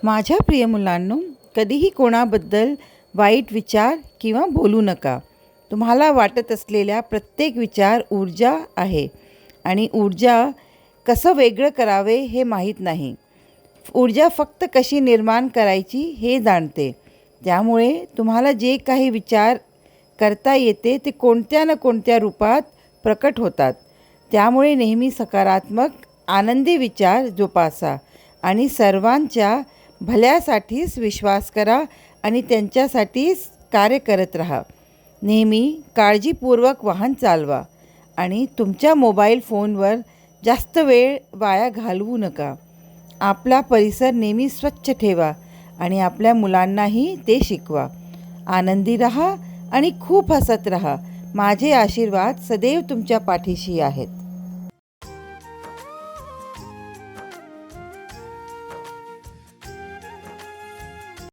माझ्या प्रिय मुलांनो, कधीही कोणाबद्दल वाईट विचार किंवा बोलू नका. तुम्हाला वाटत असलेल्या प्रत्येक विचार ऊर्जा आहे आणि ऊर्जा कसं वेगळं करावे हे माहीत नाही. ऊर्जा फक्त कशी निर्माण करायची हे जाणते. त्यामुळे तुम्हाला जे काही विचार करता येते ते कोणत्या ना कोणत्या रूपात प्रकट होतात. त्यामुळे नेहमी सकारात्मक आनंदी विचार जोपासा आणि सर्वांच्या भल्यासाठीच विश्वास करा आणि त्यांच्यासाठीच कार्य करत राहा. नेहमी काळजीपूर्वक वाहन चालवा आणि तुमच्या मोबाईल फोनवर जास्त वेळ वाया घालवू नका. आपला परिसर नेहमी स्वच्छ ठेवा आणि आपल्या मुलांनाही ते शिकवा. आनंदी रहा आणि खूप हसत रहा. माझे आशीर्वाद सदैव तुमच्या पाठीशी आहेत.